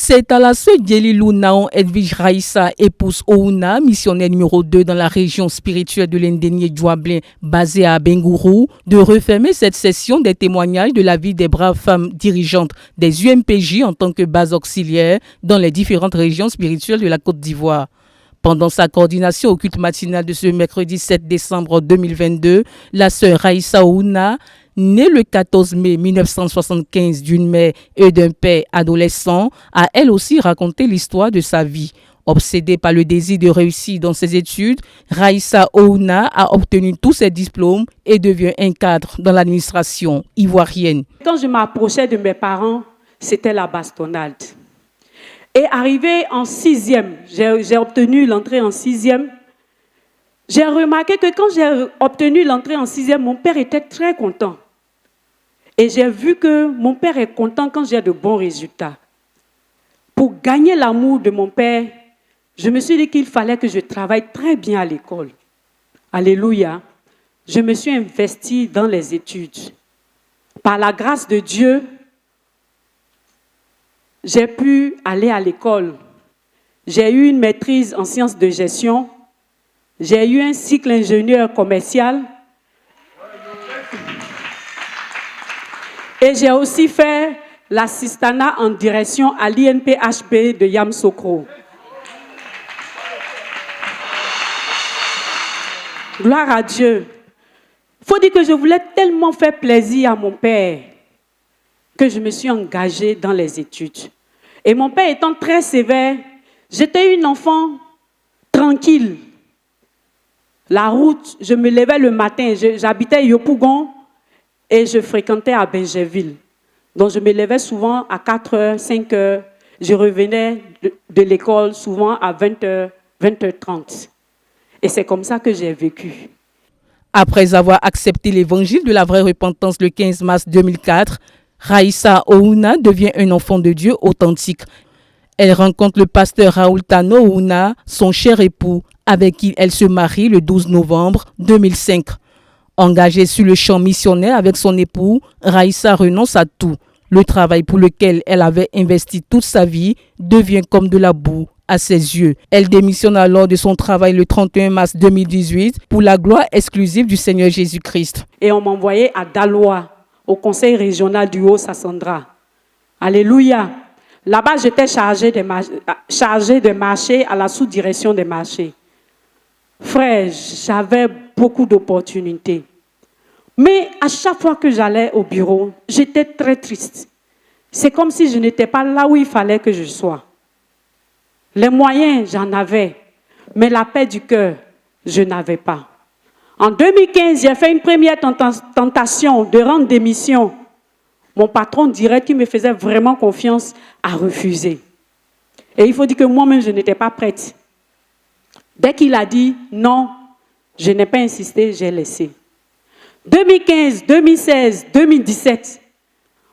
C'est à la sœur Djelilou Naon Edwige Raïssa, épouse Ouna, missionnaire numéro 2 dans la région spirituelle de l'Indénié Djouablin, basée à Bengourou, de refermer cette session des témoignages de la vie des braves femmes dirigeantes des UMPJ en tant que base auxiliaire dans les différentes régions spirituelles de la Côte d'Ivoire. Pendant sa coordination au culte matinal de ce mercredi 7 décembre 2022, la sœur Raïssa Ouna, née le 14 mai 1975 d'une mère et d'un père adolescent, a elle aussi raconté l'histoire de sa vie. Obsédée par le désir de réussir dans ses études, Raïssa Ouna a obtenu tous ses diplômes et devient un cadre dans l'administration ivoirienne. Quand je m'approchais de mes parents, c'était la bastonnade. Et arrivé en 6e, j'ai obtenu l'entrée en 6e. J'ai remarqué que quand j'ai obtenu l'entrée en 6e, mon père était très content. Et j'ai vu que mon père est content quand j'ai de bons résultats. Pour gagner l'amour de mon père, je me suis dit qu'il fallait que je travaille très bien à l'école. Alléluia. Je me suis investie dans les études. Par la grâce de Dieu, j'ai pu aller à l'école. J'ai eu une maîtrise en sciences de gestion. J'ai eu un cycle ingénieur commercial. Et j'ai aussi fait l'assistanat en direction à l'INPHB de Yamoussoukro. Gloire à Dieu. Il faut dire que je voulais tellement faire plaisir à mon père que je me suis engagée dans les études. Et mon père étant très sévère, j'étais une enfant tranquille. La route, je me levais le matin, j'habitais Yopougon et je fréquentais à Benjerville. Donc je me levais souvent à 4h, 5h. Je revenais de l'école souvent à 20h, 20h30. Et c'est comme ça que j'ai vécu. Après avoir accepté l'évangile de la vraie repentance le 15 mars 2004, Raïssa Ouna devient un enfant de Dieu authentique. Elle rencontre le pasteur Raoul Tano Ouna, son cher époux, avec qui elle se marie le 12 novembre 2005. Engagée sur le champ missionnaire avec son époux, Raïssa renonce à tout. Le travail pour lequel elle avait investi toute sa vie devient comme de la boue à ses yeux. Elle démissionne alors de son travail le 31 mars 2018 pour la gloire exclusive du Seigneur Jésus-Christ. Et on m'envoyait à Daloa, au conseil régional du Haut-Sassandra. Alléluia. Là-bas, j'étais chargée de marchés à la sous-direction des marchés. Frère, j'avais beaucoup d'opportunités. Mais à chaque fois que j'allais au bureau, j'étais très triste. C'est comme si je n'étais pas là où il fallait que je sois. Les moyens, j'en avais. Mais la paix du cœur, je n'avais pas. En 2015, j'ai fait une première tentation de rendre démission. Mon patron direct, qui me faisait vraiment confiance, a refusé. Et il faut dire que moi-même, je n'étais pas prête. Dès qu'il a dit non, je n'ai pas insisté, j'ai laissé. 2015, 2016, 2017.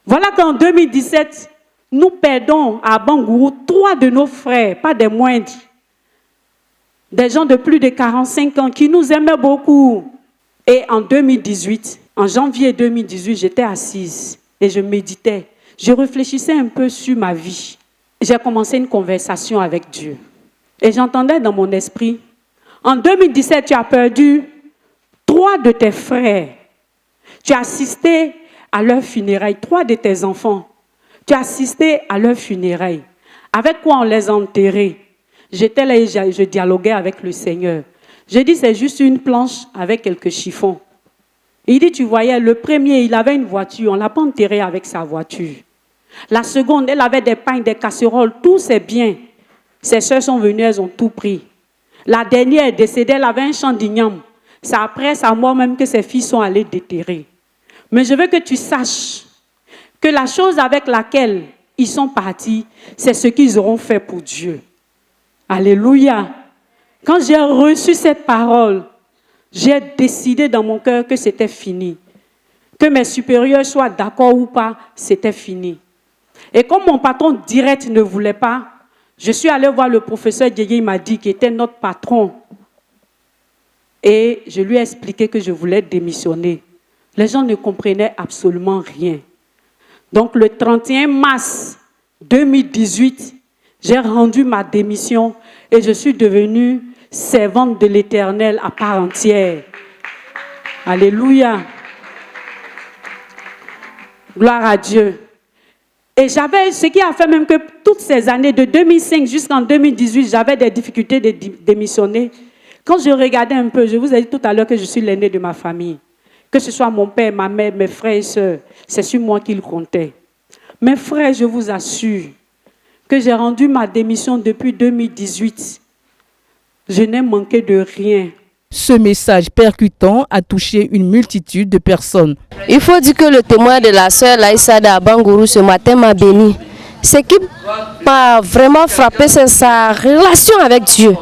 Voilà qu'en 2017, nous perdons à Bengourou 3 de nos frères, pas des moindres. Des gens de plus de 45 ans qui nous aimaient beaucoup. Et en 2018, en janvier 2018, j'étais assise et je méditais. Je réfléchissais un peu sur ma vie. J'ai commencé une conversation avec Dieu. Et j'entendais dans mon esprit, en 2017, tu as perdu 3 de tes frères. Tu as assisté à leurs funérailles, 3 de tes enfants. Tu as assisté à leurs funérailles. Avec quoi on les a enterrés? J'étais là et je dialoguais avec le Seigneur. J'ai dit, c'est juste une planche avec quelques chiffons. Il dit, tu voyais, le premier, il avait une voiture. On ne l'a pas enterré avec sa voiture. La seconde, elle avait des pagnes, des casseroles, tous ses biens. Ses soeurs sont venues, elles ont tout pris. La dernière est décédée, elle avait un champ d'igname. C'est après sa mort même que ses filles sont allées déterrer. Mais je veux que tu saches que la chose avec laquelle ils sont partis, c'est ce qu'ils auront fait pour Dieu. Alléluia. Quand j'ai reçu cette parole, j'ai décidé dans mon cœur que c'était fini. Que mes supérieurs soient d'accord ou pas, c'était fini. Et comme mon patron direct ne voulait pas, je suis allée voir le professeur Dieye Madi, qui était notre patron. Et je lui ai expliqué que je voulais démissionner. Les gens ne comprenaient absolument rien. Donc le 31 mars 2018, j'ai rendu ma démission et je suis devenue servante de l'Éternel à part entière. Alléluia. Gloire à Dieu. Et j'avais, ce qui a fait même que toutes ces années, de 2005 jusqu'en 2018, j'avais des difficultés de démissionner. Quand je regardais un peu, je vous ai dit tout à l'heure que je suis l'aîné de ma famille. Que ce soit mon père, ma mère, mes frères et sœurs, c'est sur moi qu'ils comptaient. Mes frères, je vous assure que j'ai rendu ma démission depuis 2018. Je n'ai manqué de rien. Ce message percutant a touché une multitude de personnes. Il faut dire que le témoin de la sœur Laïssa Bangourou ce matin m'a béni. Ce qui m'a vraiment frappé, c'est sa relation avec Dieu.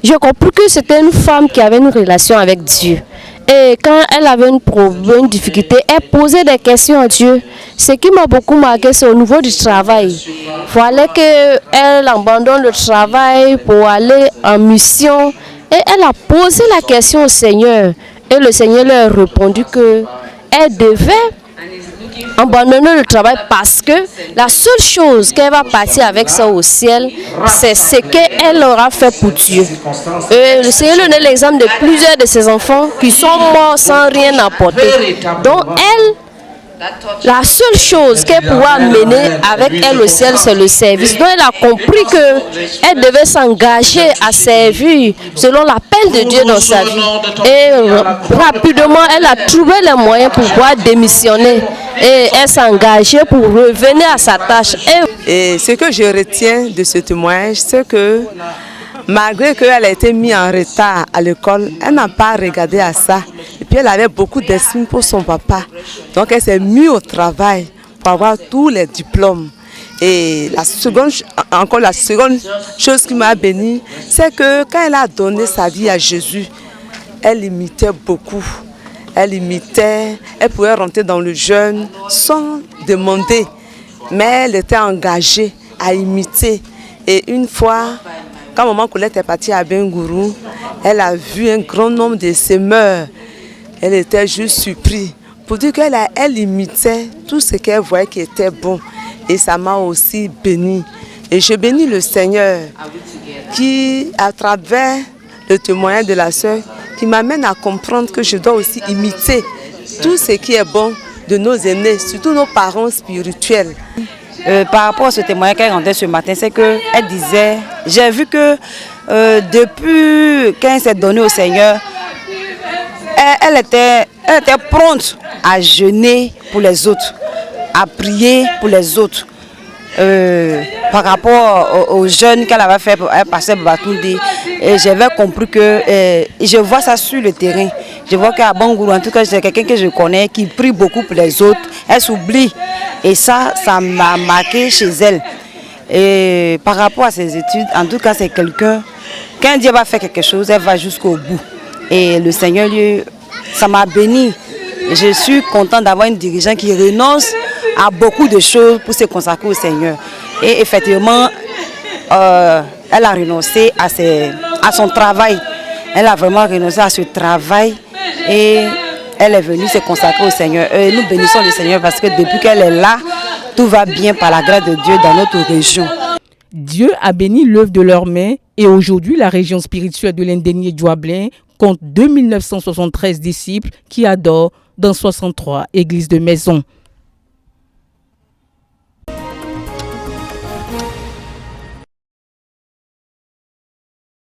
J'ai compris que c'était une femme qui avait une relation avec Dieu. Et quand elle avait une difficulté, elle posait des questions à Dieu. Ce qui m'a beaucoup marqué, c'est au niveau du travail. Il fallait qu'elle abandonne le travail pour aller en mission. Et elle a posé la question au Seigneur. Et le Seigneur lui a répondu qu'elle devait abandonner le travail parce que la seule chose qu'elle va partir avec ça au ciel, c'est ce qu'elle aura fait pour Dieu. Et le Seigneur donne l'exemple de plusieurs de ses enfants qui sont morts sans rien apporter. Donc elle, la seule chose qu'elle pourra mener avec elle au ciel, c'est le service. Donc elle a compris qu'elle devait s'engager à servir selon l'appel de Dieu dans sa vie. Et rapidement, elle a trouvé les moyens pour pouvoir démissionner. Et elle s'est engagée pour revenir à sa tâche. Et ce que je retiens de ce témoignage, c'est que malgré qu'elle a été mise en retard à l'école, elle n'a pas regardé à ça. Et puis elle avait beaucoup d'estime pour son papa. Donc elle s'est mise au travail pour avoir tous les diplômes. Et la seconde chose qui m'a bénie, c'est que quand elle a donné sa vie à Jésus, elle imitait beaucoup. Elle imitait, elle pouvait rentrer dans le jeûne sans demander. Mais elle était engagée à imiter. Et une fois, quand maman Colette est partie à Bengourou, elle a vu un grand nombre de semeurs. Elle était juste surprise. Pour dire qu'elle imitait tout ce qu'elle voyait qui était bon. Et ça m'a aussi béni. Et je bénis le Seigneur qui, à travers le témoignage de la sœur, qui m'amène à comprendre que je dois aussi imiter tout ce qui est bon de nos aînés, surtout nos parents spirituels. Par rapport à ce témoignage qu'elle rendait ce matin, c'est qu'elle disait, j'ai vu que depuis qu'elle s'est donnée au Seigneur, elle était prompte à jeûner pour les autres, à prier pour les autres. Par rapport aux jeunes qu'elle avait fait, elle passait Batoudi, et j'avais compris que je vois ça sur le terrain. Je vois qu'à Bangourou, en tout cas, c'est quelqu'un que je connais qui prie beaucoup pour les autres. Elle s'oublie. Et ça m'a marqué chez elle. Et par rapport à ses études, en tout cas, c'est quelqu'un, quand Dieu va faire quelque chose, elle va jusqu'au bout. Et le Seigneur, ça m'a béni. Je suis contente d'avoir une dirigeante qui renonce à beaucoup de choses pour se consacrer au Seigneur. Et effectivement, elle a renoncé à son travail. Elle a vraiment renoncé à ce travail et elle est venue se consacrer au Seigneur. Et nous bénissons le Seigneur parce que depuis qu'elle est là, tout va bien par la grâce de Dieu dans notre région. Dieu a béni l'œuvre de leurs mains et aujourd'hui, la région spirituelle de l'Indénié-Djoablin compte 2973 disciples qui adorent dans 63 églises de maison.